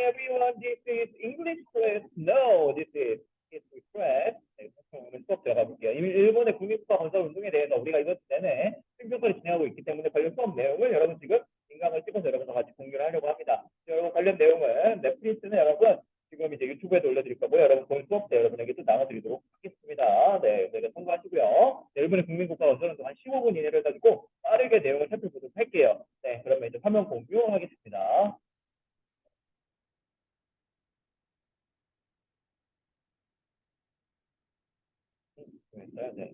everyone, this is English class. No, this is history class. 네, 오늘 수업 들어가 볼게요. 이미 일본의 국민국가 건설 운동에 대해서 우리가 이번 내내 생존서를 진행하고 있기 때문에 관련 수업 내용을 여러분 지금 인강을 찍어서 여러분과 같이 공유를 하려고 합니다. 여러분 관련 내용은 넷플릭스는 여러분 지금 이제 유튜브에도 올려드릴 거고요. 여러분 본 수업 때 여러분에게 또 나눠드리도록 하겠습니다. 네, 저희가 참고하시고요. 네, 일본의 국민국가 건설 운동 한 15분 이내로 해가지고 빠르게 내용을 살펴보도록 할게요. 네, 그러면 이제 화면 공유하겠습니다. 네. 네,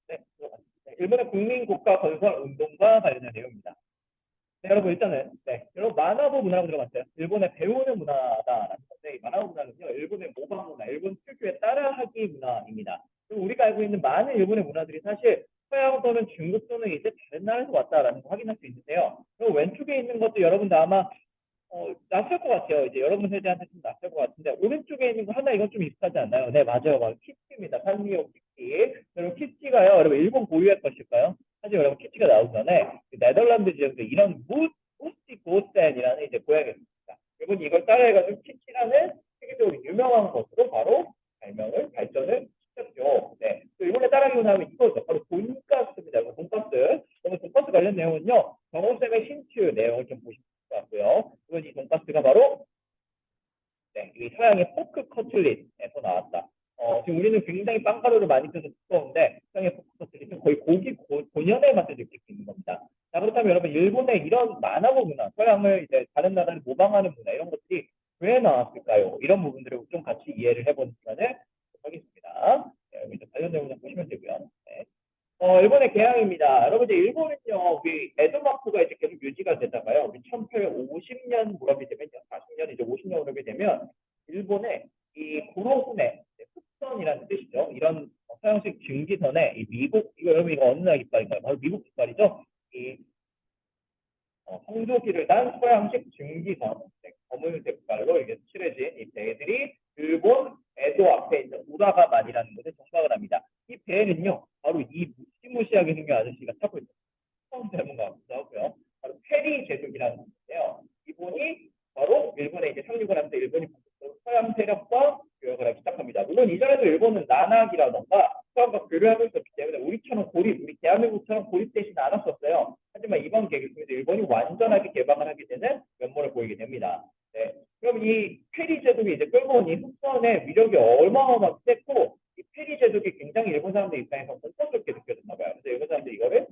네, 일본의 국민국가 건설 운동과 관련된 내용입니다. 네, 여러분 일단은 여러분 만화보 문화라고 들어봤어요. 일본의 배우는 문화다라는 건데 이 만화보 문화는요 일본의 모방 문화, 일본 특유의 따라하기 문화입니다. 그리고 우리가 알고 있는 많은 일본의 문화들이 사실 서양 또는 중국 또는 이제 다른 나라에서 왔다라는 거 확인할 수 있는데요. 그리고 왼쪽에 있는 것도 여러분도 아마 낯설 것 같아요. 이제 여러분 세대한테 좀 낯설 것 같은데 오른쪽에 있는 거 하나 이건 좀 익숙하지 않나요? 네, 맞아요. 바로 키티입니다. 산리오 키티. 여러분 키티가요. 여러분 일본 고유의 것일까요? 사실 여러분 키티가 나오기 전에 그 네덜란드 지역에 이런 무스티 고센이라는 이제 고양이가 있습니다. 여러분 이걸 따라해가지고 키티라는 세계적으로 유명한 것으로 바로 발전을 시켰죠. 네. 또 이번에 따라하기 나오면 이거죠. 바로 돈가스입니다. 돈가스. 그러면 돈가스 관련 내용은요. 정호쌤의 힌트 내용을 좀 보시면 같고요. 그건 이 돈가스가 바로 이 서양의 포크 커틀릿에서 나왔다. 지금 우리는 굉장히 빵가루를 많이 써서 두꺼운데 서양의 포크 커틀릿은 거의 고기 본연의 맛을 느낄 수 있는 겁니다. 자, 그렇다면 여러분 일본의 이런 만화보 문화, 서양을 이제 다른 나라를 모방하는 문화 이런 것들이 왜 나왔을까요? 이런 부분들을 좀 같이 이해를 해보는 시간을 하겠습니다. 네, 이제 관련 내용 좀 보시면 되고요. 네. 일본의 개항입니다. 여러분, 이제 일본은요, 우리 에도마크가 이제 계속 유지가 되다가요, 우리 1850년 무렵이 되면요, 40년, 이제 50년 무렵이 되면, 일본의 이 구로훈의 흑선이라는 뜻이죠. 이런 서양식 증기선에 이 미국, 이거 여러분, 이거 어느 나라 깃발인가요? 바로 미국 깃발이죠. 이 성조기를 단 서양식 증기선, 검은색 깔로 이렇게 칠해진 이 배들이 일본 에도 앞에 있는 우라가만이라는 곳에 정박을 합니다. 이 배는요, 바로 이 무시무시하게 생긴 아저씨가 타고 있는 처음 대문과 같기도 하고요. 바로 페리 제국이라는 건데요. 이분이 바로 일본에 이제 상륙을 하면서 일본이 서양 세력과 교역을 하기 시작합니다. 물론 이전에도 일본은 난학이라던가 서양과 교류하고 있었기 때문에 우리처럼 우리 대한민국처럼 고립되지는 않았었어요. 하지만 이번 계기를 통해서 일본이 완전하게 개방을 하게 되는 면모를 보이게 됩니다. 네. 그럼 이 페리 제독이 이제 끌고 온 이 흑선의 위력이 어마어마하게 셌고 이 페리 제독이 굉장히 일본 사람들 입장에서 공포스럽게 느껴졌나 봐요. 그래서 일본 사람들이 이거를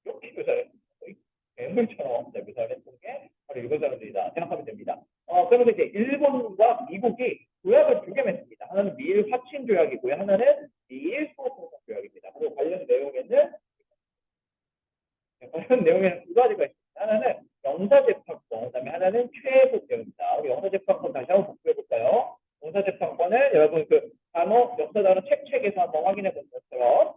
이렇게 묘사를 했어요. 괴물처럼 묘사를 했던 게 바로 일본 사람들이다 생각하면 됩니다. 그러면서 이제 일본과 미국이 조약을 두 개 맺습니다. 하나는 미일 화친 조약이고요. 하나는 미일 수호통상 조약입니다. 그리고 관련 내용에는 두 가지가 있습니다. 하나는 영사재판권, 그다음에 하나는 최애국대입니다. 우리 영사재판권 다시 한번 복구해볼까요? 영사재판권은 여러분 그 단어, 역사 단어 책에서 한번 확인해 본 것처럼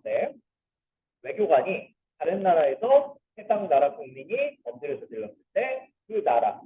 외교관이 다른 나라에서 해당 나라 국민이 범죄를 저질렀을 때 그 나라,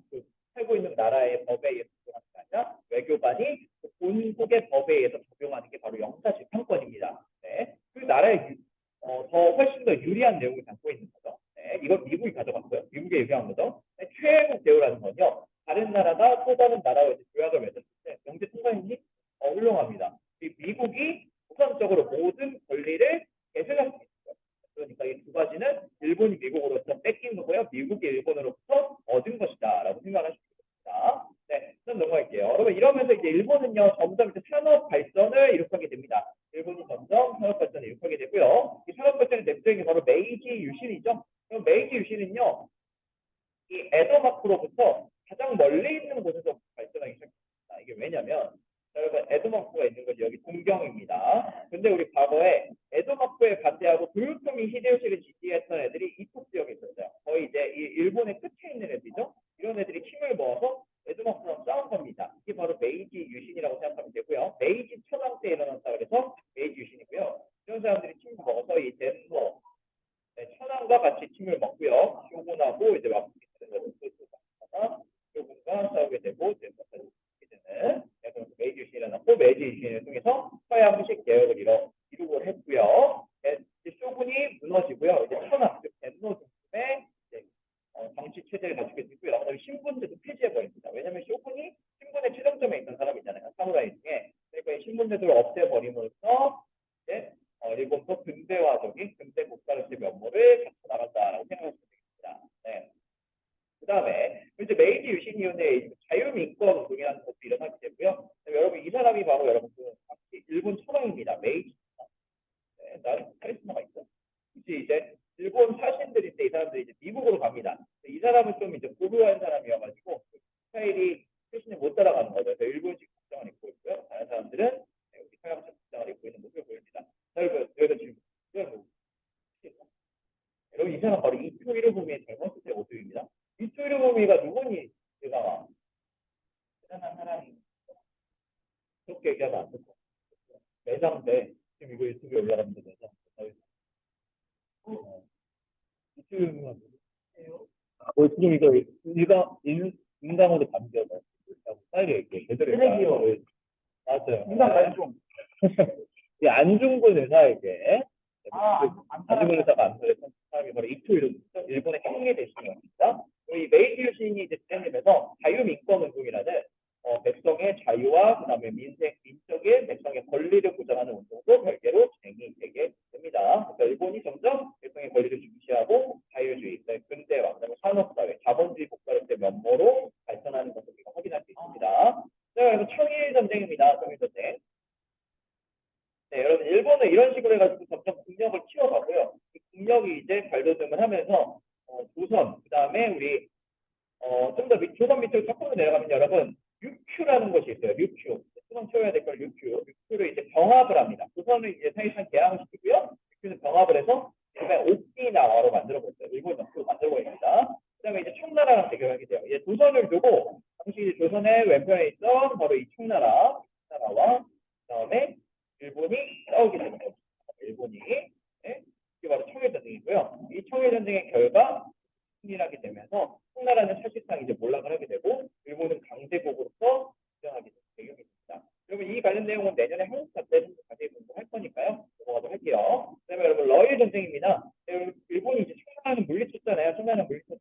살고 있는 나라의 법에 의해서 적용하는 게 아니라 외교관이 그 본국의 법에 의해서 적용하는 게 바로 영사재판권입니다. 네. 그 나라의 더 훨씬 더 유리한 내용을 담고 있는 거죠. 네. 이걸 미국이 가져갔고요. 미국에 얘기한 거죠. 네. 최애국 대우라는 건요. 다른 나라가 또 다른 나라와 조약을 맺었을 때 영제 통과인지 훌륭합니다. 미국이 우선적으로 모든 권리를 개설할 수 있어요. 그러니까 이 두 가지는 일본이 미국으로부터 뺏긴 거고요. 미국이 일본으로부터 얻은 것이다라고 생각하시면 됩니다. 네, 좀 넘어갈게요. 여러분 이러면서 이제 일본은요 점점 이제 산업 발전을 일으키게 됩니다. 일본이 점점 산업 발전을 일으키게 되고요. 이 산업 발전의 대표적인 게 바로 메이지 유신이죠. 그럼 메이지 유신은요 이 에도마크로부터 가장 멀리 있는 곳에서 발전하기 시작합니다. 이게 왜냐면 여러분 에도마크가 있는 곳이 여기 동경입니다. 근데 우리 과거에 에도마크에 반대하고 도요토미 히데요시를 지지했던 애들이 이쪽 지역에 있었어요. 거의 이제 이 일본의 끝에 있는 애들이죠. 이런 애들이 힘을 모아서 에도마크랑 싸운 겁니다. 이게 바로 메이지 유신이라고 생각하면 되고요. 메이지 천황 때 일어났다 그래서 메이지 유신이고요. 이런 사람들이 힘을 먹어서 이 덴노 천황과 같이 힘을 먹고요. 쇼군하고 이제 막 쇼군과 싸우게 되고 덴노까지 되는 메이지 유신이 일어났고 메이지 유신을 통해서 서양식 개혁을 이루고 했고요. 쇼군이 무너지고요. 이제 천황, 덴노 중심의 기운의 자유민권 운동이라는 것도 일어나게 되고요. 여러분 이 사람이 바로 여러분 그 당시 일본 천황입니다. 메이지. 네, 나름 카리스마가 있어. 이제 일본 사신들인데 이 사람들이 이제 미국으로 갑니다. 이 사람은 좀 이제 고루한 사람이어가지고 스타일이 최신에 못 따라가는 거죠. 그래서 일본식 복장을 입고 있고요. 다른 사람들은 여기 서양식 복장을 입고 있는 모습을 보입니다. 자, 여기서 질문. 여러분 이 사람 바로 이토 히로부미의 젊었을 때 모습입니다. 이토 히로부미가 누구니? 제가 대단한 사람이 그렇게 얘기하면 안 됐고 매장인데 지금 이거 유튜브에 올라갑니다. 매장. 이토 히로부미가 누구예요? 지금 이거 인강으로 담겨서 빨리 얘기해. 제대로 얘기해. 맞아요. 인강 안중. 이 안중근 의사에게 안중근 의사가 안수했던 사람이 바로 이토 히로부미 일본의 행리 대신이었습니다. 이 메이지 유신이 이제 진행되면서 자유민권 운동이라는 백성의 자유와 그다음에 민족의 백성의 권리를 보장하는 운동도 별개로 진행이 되게 됩니다. 그래서 일본이 점점 백성의 권리를 중시하고 자유주의, 근대화, 그다음에 산업사회, 자본주의 국가로서의 면모로 발전하는 것을 우리가 확인할 수 있습니다. 자, 그래서 청일 전쟁입니다. 청일 전쟁. 네, 여러분 일본은 이런 식으로 해가지고 점점 국력을 키워가고요. 이 국력이 이제 발돋움을 하면서 조선, 그다음에 우리 좀 더 조선 밑으로 조금 내려가면 여러분 류큐라는 것이 있어요. 류큐. 수능 채워야 될 걸 류큐. 류큐를 이제 병합을 합니다. 조선을 이제 사실상 개항을 시키고요. 류큐는 병합을 해서 일단 오키나와로 만들어버렸어요. 일본 역수로 만들어버립니다. 그다음에 이제 청나라랑 대결하게 돼요. 이제 조선을 두고 당시 조선의 왼편에 있던 바로 이 청나라와 그다음에 일본이 싸우게 되는 거죠. 일본이. 네? 이게 바로 청일전쟁이고요. 이 청일전쟁의 결과 승리하게 되면서 청나라는 사실상 이제 몰락을 하게 되고 일본은 강대국으로서 주장하게 되는 배경이 있습니다. 여러분 이 관련 내용은 내년에 한국사 때 자세히 공부할 거니까요. 넘어가도록 할게요. 그다음에 여러분 러일 전쟁입니다. 일본이 이제 청나라는 물리쳤잖아요. 청나라는 물리쳤.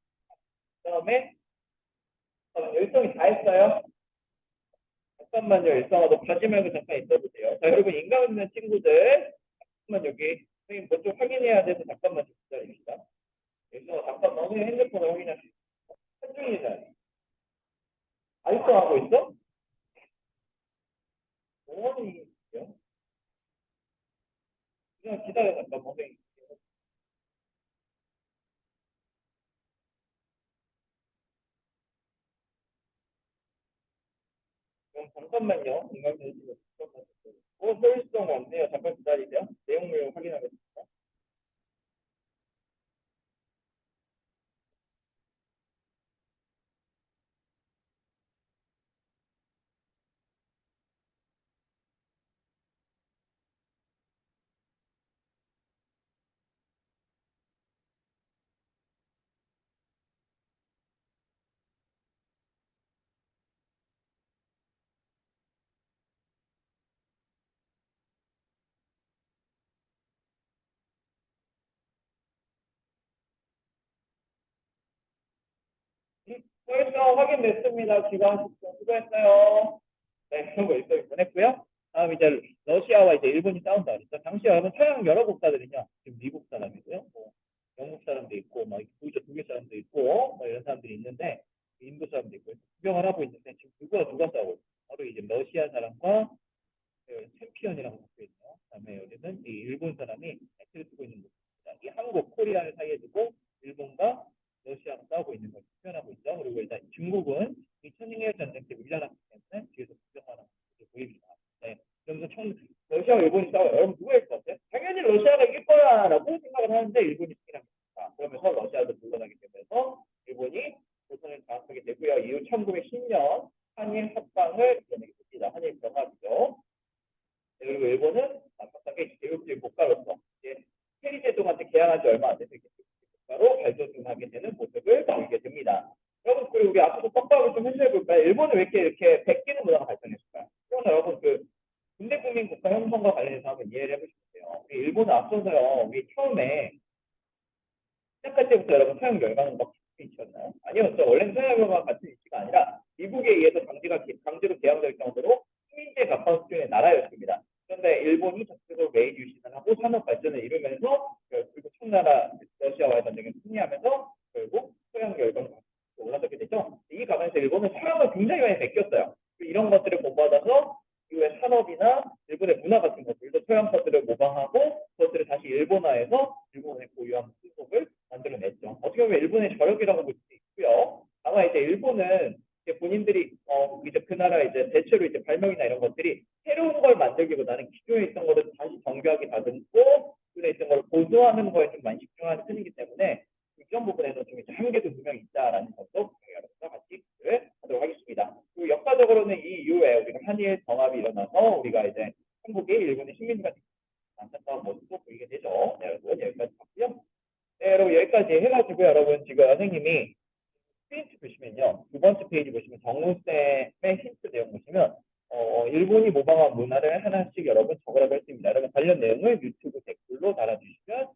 그다음에 일성이 다 했어요. 잠깐만요. 일성아, 가지 말고 잠깐 있어보세요. 자, 여러분 인강 있는 친구들 잠깐만 여기 선생님 뭐 좀 확인해야 돼서 잠깐만 좀 기다립시다. 일성아 잠깐만 선생님 핸드폰을 확인하시죠. 한중이잖아요. 아직도 하고 있어? 뭐하니? 그냥 기다려 잠깐 선생님. 그럼 잠깐만요. 인강 있는 친구 잠깐만. 효율성 없네요. 잠깐 기다리세요. 내용을 확인하겠습니다. 효율성 확인됐습니다. 기관식성 수고했어요. 네, 그런 거 일정이 보냈고요. 다음 이제 러시아와 이제 일본이 싸운다 그랬죠. 당시 여러분 서양 여러 국가들은요. 지금 미국 사람이고요. 뭐 영국 사람도 있고, 막 독일 사람도 있고, 뭐 이런 사람들이 있는데 인도 사람도 있고 구경을 하고 있는데 지금 누가 싸우고 있어요. 바로 이제 러시아 사람과 챔피언이라고 적혀 있네요. 그다음에 여기는 이 일본 사람이 배틀을 쓰고 있는 모습입니다. 이 한국, 코리아를 사이에 두고 일본과 러시아가 싸우고 있는 것을 표현하고 있죠. 그리고 일단 중국은 이 천인일 전쟁 때 밀려났기 때문에 뒤에서 구경하는 모습이 보입니다. 네. 그러면서 러시아와 일본이 싸워요. 여러분 누가 이길 것 같아요? 당연히 러시아가 이길 거야라고 생각을 하는데 일본이 승리합니다. 그러면서 러시아도 물러나게 되면서 일본이 조선을 장악하게 되고요. 이후 1910년 한일 합방을 이뤄내게 됩니다. 한일 병합이죠. 네, 그리고 일본은 마지막에 제국주의 국가로서 이제 테리 제도한테 개항한 지 얼마 안 돼서 국가로 발돋움하게 되는 모습을 보이게 됩니다. 여러분 그리고 우리 앞으로 떡밥을 좀 해석해 볼까요? 일본은 왜 이렇게 베끼는 문화가 발전했을까요? 그러면 여러분 그 군대 국민 국가 형성과 관련해서 한번 이해를 해보시면 돼요. 우리 일본은 앞서서요. 우리 처음에 시작할 때부터 여러분 서양 열강은 막 위치였나요? 아니었죠. 원래는 서양 열강과 같은 위치가 아니라 미국에 의해서 강제로 개항될 정도로 식민지에 가까운 수준의 나라였습니다. 그런데 일본이 적극적으로 메이지 유신을 하고 산업 발전을 이루면서 결국 청나라 러시아와의 전쟁에 승리하면서 결국 서양 열강 올라서게 되죠. 이 과정에서 일본은 일본의 고유한 풍속을 만들어냈죠. 어떻게 보면 일본의 저력이라고 볼 수도 있고요. 아마 이제 일본은 이제 본인들이 이제 그 나라 이제 대체로 이제 발명이나 이런 것들이 새로운 걸 만들기보다는 기존에 있던 거를 다시 정교하게 다듬고 기존에 있던 걸 보조하는 거에 좀 많이 집중하는 편이기 때문에 이런 부분에는 좀 이제 한계도 분명히 있다라는 것도 여러분과 같이 공부를 하도록 하겠습니다. 그리고 역사적으로는 이 이후에 우리가 한일 정합이 일어나서 우리가 이제 한국이 일본의 식민지가 안타까운 모습도 보이게 되죠. 네, 여러분 여기까지 봤고요. 네, 여러분 여기까지 해가지고 여러분 지금 선생님이 페이지 보시면요. 두 번째 페이지 보시면 정우쌤의 힌트 내용 보시면 일본이 모방한 문화를 하나씩 여러분 적으라고 했습니다. 여러분 관련 내용을 유튜브 댓글로 달아주시면